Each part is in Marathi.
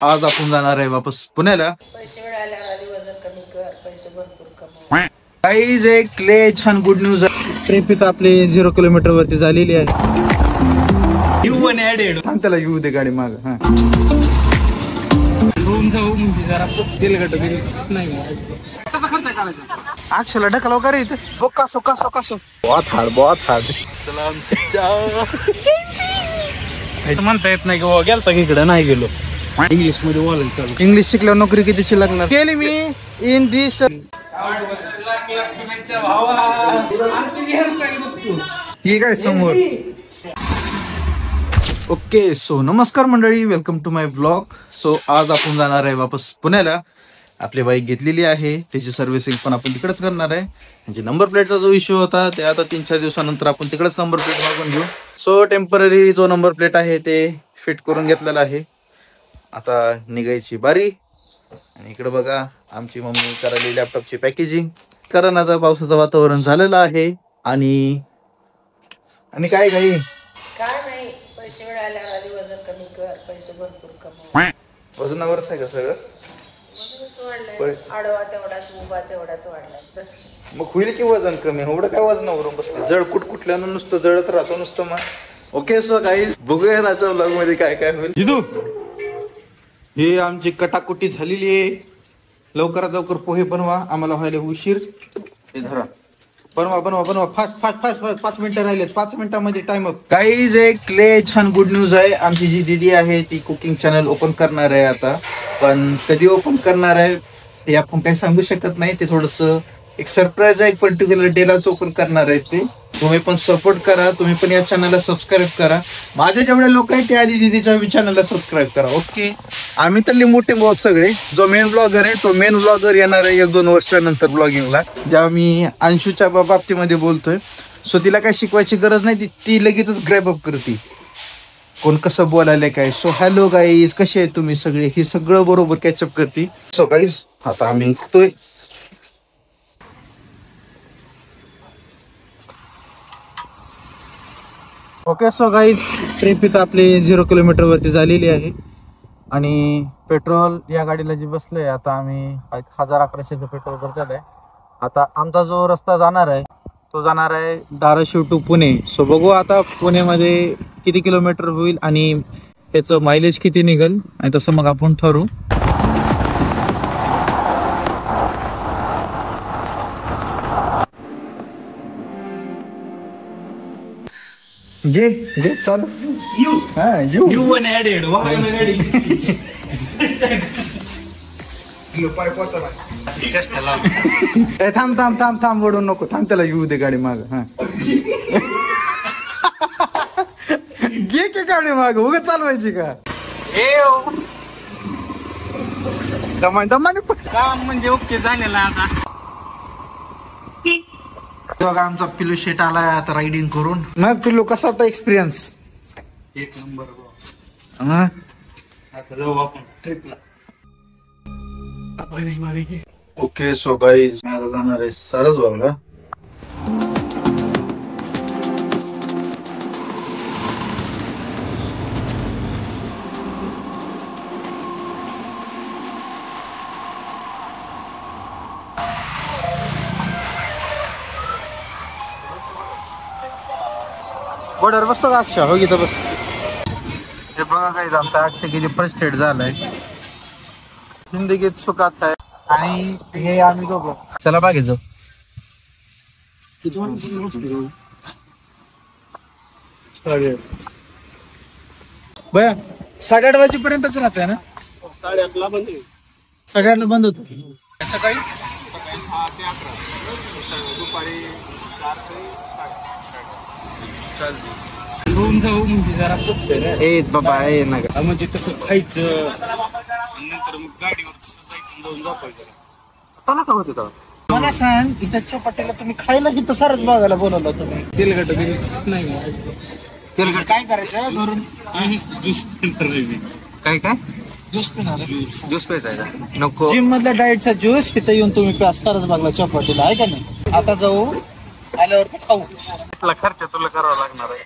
आज आपण जाणार आहे वापस पुण्याला. पैसे मिळाल्यावर आधी वजन कमी कर, पैसे भरपूर कमव. काहीच एक लय छान गुड न्यूज आहे. ट्रिप इथं आपली 0 किलोमीटर वरती झालेली आहे. थांब त्याला येऊ दे गाडी माग. हा जाऊ म्हणजे जरा तेलगट नाही अक्षला ढकला वगैरे इथे बोकासो कासो कासो बहुत हाड सलाम म्हणता येत नाही की गेलता की इकडे नाही गेलो. इंग्लिश मध्ये बोलायला चालू. इंग्लिश शिकल्यावर नोकरी कितीची लागणार. केली मी इन दिस ही काय समोर. ओके सो नमस्कार मंडळी, welcome to my blog. So आज आपण जाणार आहे वापस पुण्याला. आपली बाईक घेतलेली आहे, त्याची सर्व्हिसिंग पण आपण तिकडेच करणार आहे. म्हणजे नंबर प्लेटचा जो इश्यू होता ते आता 3-4 दिवसानंतर आपण तिकडेच नंबर प्लेट मागून घेऊ. सो टेम्पररी जो नंबर प्लेट आहे ते फिट करून घेतलेला आहे. आता निघायची बारी. आणि इकडे बघा आमची मम्मी करायली लॅपटॉपची पॅकेजिंग. कारण आता पावसाचं वातावरण झालेलं आहे. आणि काय काही काय नाही, पैसे मिळाल्यावर आधी वजन कमी कर, पैसे भरपूर कमव. वजनावरच आहे का सगळं. वजनच वाढलंय, आडवा तेवढाच उभा तेवढाच वाढलाय. मग होईल की वजन कमी. एवढं काय वजनावरून बसलं. जळ कुठल्यानं नुसतं जळत राहतो नुसतं. मग ओके सो गाईज बघूया आजच्या व्लॉग मध्ये काय काय होईल. ही आमची कटाकुटी झालेली आहे. लवकरात लवकर पोहे बनवा, आम्हाला व्हायला उशीर. हे धरा, बनवा फास्ट 5 मिनिटं राहिलेत. 5 मिनिटांमध्ये टाइम अप. काहीच एक लय छान गुड न्यूज आहे. आमची जी दीदी आहे ती कुकिंग चॅनल ओपन करणार आहे आता. पण कधी ओपन करणार आहे ते आपण काही सांगू शकत नाही. ते थोडस एक सरप्राईज आहे. एक पर्टिक्युलर डेलाच ओपन करणार आहे ते. तुम्ही पण सपोर्ट करा, तुम्ही पण या चॅनलला सबस्क्राईब करा. माझे जेवढे लोक आहेत ते आधी दीदीच्या चॅनलला सबस्क्राईब करा. ओके, आम्ही तर मोठे ब्लॉग सगळे. जो मेन ब्लॉगर आहे तो मेन ब्लॉगर येणार आहे 1-2 वर्षानंतर ब्लॉगिंगला. जेव्हा मी अंशूच्या बाबतीमध्ये बोलतोय. सो तिला काय शिकवायची गरज नाही, ती लगेचच ग्रॅब अप करते कोण कसं बोलायला काय. सो हॅलो गाईज, कसे आहे तुम्ही सगळे. हे सगळं बरोबर कॅचअप करते. सो गाईज आता आम्ही निघतोय. ओके सो गाईज ट्रिप इथं आपली 0 किलोमीटर वरती झालेली आहे. आणि पेट्रोल या गाडीला जे बसलंय आता आम्ही 1000-1100चं पेट्रोल करतात आहे. आता आमचा जो रस्ता जाणार आहे तो जाणार आहे धाराशिव टू पुणे. सो बघू आता पुणेमध्ये किती किलोमीटर होईल आणि त्याचं मायलेज किती निघेल आणि तसं मग आपण ठरवू. घे चालू. थांब ओढून नको. थांब त्याला येऊ दे गाडी माग. हा घे की गाडी माग. उगाच चालवायची का. दमाने काम म्हणजे ओके झालेला. आता बघा आमचा पिलू शेट आलाय आता रायडिंग करून. मग पिलू कसा होता एक्सपिरियन्स. एक नंबर. जाऊ आपण ट्रिपला. ओके सो गाईज मी आता जाणार आहे सारसबागला. बॉर्डर बसतो का अक्षा. हो गीता बस. हे बघा काही आमचा अक्षय किती फ्रस्ट्रेट झालाय. जिंदगीत सुखात आहे. आणि हे आम्ही दोघं चला बागेत जाऊ. बया 8:30 वाजेपर्यंतच राहत आहे ना. 8:30ला बंद. 8:30ला बंद होतो सकाळी. 6 ते 11. दुपारी 4 ते 8. रोम जाऊ म्हणजे जरा बाबा आहे ना का. म्हणजे तसं खायचं नंतर मग गाडीवर जायचं जाऊन झोपायचं. त्याला का होते का. मला सांग इथं चौपाटीला तुम्ही खायला की तसारच बघायला बोलवलं तुम्ही. तेलगट नाही. तेलगट काय करायचं घरून. ज्यूस काय ज्यूस पिणार. ज्यूस प्यायचा आहे का. नको. जिम मधल्या डाएटचा ज्यूस इथं येऊन तुम्ही प्या. सारच बघला चौपाटीला आहे का नाही. आता जाऊ आल्यावर तर खाऊ. खर्च तुला करावा लागणार आहे.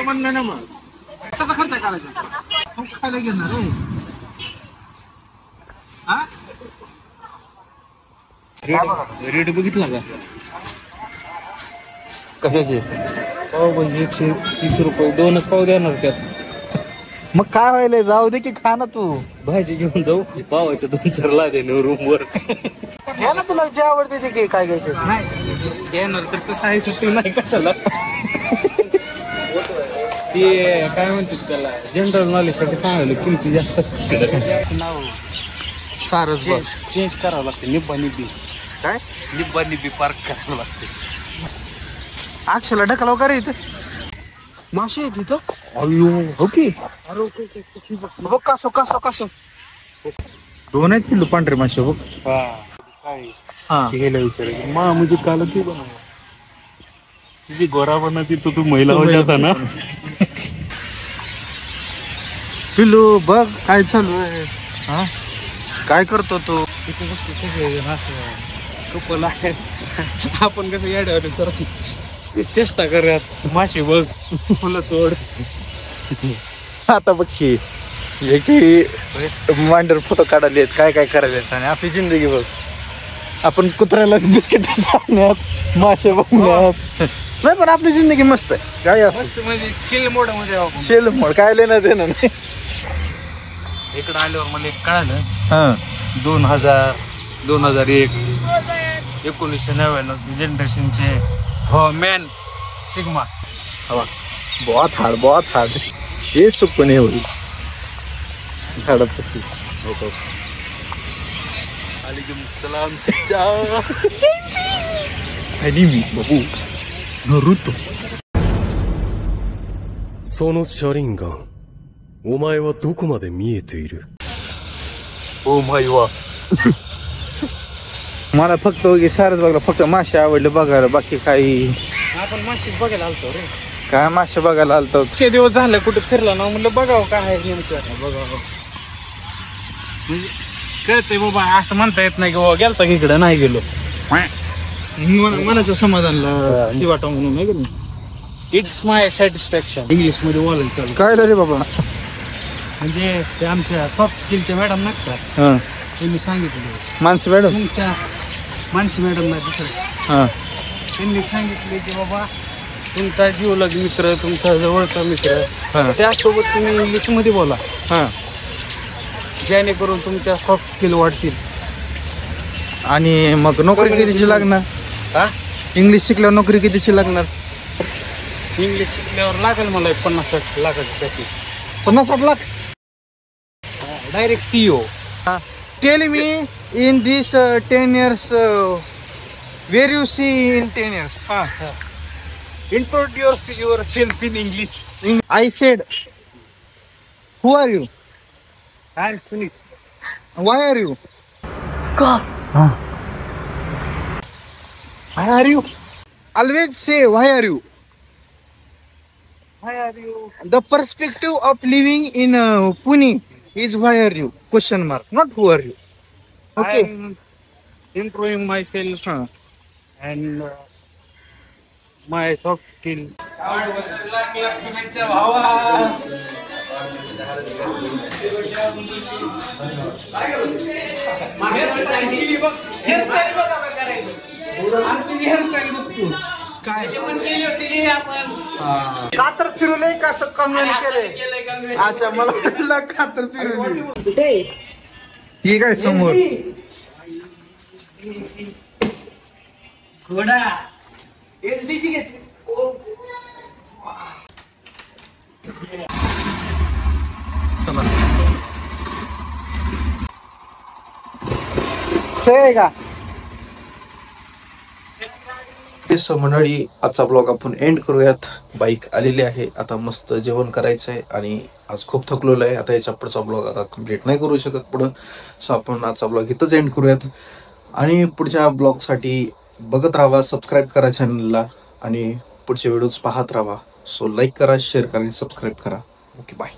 म्हणलं ना मग कशाचा खर्च करायचा. तू खायला घेणार आहे. रेट बघितला का? कशाचे? पावभाजी 130 रुपये, 2च पाव देणार त्यात. मग काय व्हायलंय, जाऊ दे की खा ना तू. भाजी घेऊन जाऊ, पावाच्या 2-4 लादे रूम वर. घ्या ना, तुला जे आवडते ते घे, काय घ्यायचं. नाही घेणार तर तसं आहे सुट्टी नाही कशाला. ते काय म्हणतात त्याला, जनरल नॉलेज साठी सांगायला किमती जास्त. नाव सारच बघ. चेंज करावं लागतं. निब्बा निब्बी काय निब्बा निब्बी पार्क करावं लागतं. अक्षला ढकलाव का रे इथं? माशी आहे तिथं. अयो हो की. बघ कसं कसं कसं 2 किलो पांढरे मासे बघ. काय हा गेला विचारायचं मा म्हणजे काल तू बनव तुझी गोरा बनवती तू महिला हो जाता ना. पिलू बघ काय चालू आहे. हा काय करतो तू? तिथे बघतो सगळे असं कपल आहे. आपण कसं येड्यावर सर चेष्टा करत माशी बघ फुलं तोड. आता बघशी मांडर फोटो काढायले काय काय करायला आणि आपली जिंदगी बघ. आपण कुत्र्याला बिस्किट सांगण्यात, मासे बघण्यात नाही, पण आपली जिंदगी मस्त आहे. काय मस्त म्हणजे चिल मोड मध्ये शेल मोड काय लेणं देणं नाही. इकडं आल्यावर मला एक कळालं. हा 2001 1999 जनरेशनचे हो मॅन सिग्मा. बहुत हार्ड हे सुकून होईल झाडापत्ती. वालेकुम सलाम चचा. आणि मी बाबू नरुतो. その車輪ガン、お前はどこまで見えている？ ओ माय वा. मला फक्त सारच बघला, फक्त मासे आवडले बघायला, बाकी काही. आपण माशीच बघायला आलतो रे. काय मासे बघायला आलतो. इतके दिवस झाले कुठे फिरला ना, म्हणलं बघावं काय आहे नेमकं. बघावं म्हणजे कळतंय बाबा, असं म्हणता येत नाही की बाबा गेलता की इकडं नाही गेलो. मनाचं समाधानला दिवाटा म्हणून नाही गेलो. It's my satisfaction. इंग्लिश मध्ये बोलायला चालू. काय रे बाबा? म्हणजे ते आमच्या सॉफ्ट स्किलच्या मॅडम लागतात, हा त्यांनी सांगितलं माणसं मॅडम. तुमच्या मानसी मॅडम नाही दुसरं, हा त्यांनी सांगितले की बाबा तुमचा जीवलग मित्र, तुमचा जवळचा मित्र, हा त्यासोबत तुम्ही इंग्लिश मध्ये बोला, हा जेणेकरून तुमच्या सॉफ्ट स्किल वाढतील. आणि मग नोकरी कितीची लागणार? हा इंग्लिश शिकल्यावर नोकरी कितीची लागणार? इंग्लिश शिकल्यावर लागेल मला 50-60 लाखाची package. 50-60 lakh. Direct CEO. Tell me in this 10 years where you see in 10 years? Introduce yourself in English. I said who are you? I'm Sunit. Why are you? Why are you? Always say why are you? Why are you? The perspective of living in Pune is why are you? Question mark, not who are you. Okay. I'm improving myself and my soft skill. काय कातर फिरवलंय का असं कमेंट केलंय? अच्छा मला वाटलं कातर फिरवली. हे काय समोर चला से का सो मंडळी, आजचा ब्लॉग आपण एंड करूयात. बाईक आलेली आहे, आता मस्त जेवण करायचं आहे आणि आज खूप थकलेलो आहे. आता याच्या पुढचा ब्लॉग आता कम्प्लीट नाही करू शकत पुढं, सो आपण आजचा ब्लॉग इथंच एंड करूयात. आणि पुढच्या ब्लॉगसाठी बघत राहा, सबस्क्राईब करा चॅनलला आणि पुढचे व्हिडिओज पाहत राहा. सो लाईक करा, शेअर करा आणि सबस्क्राईब करा. Okay bye.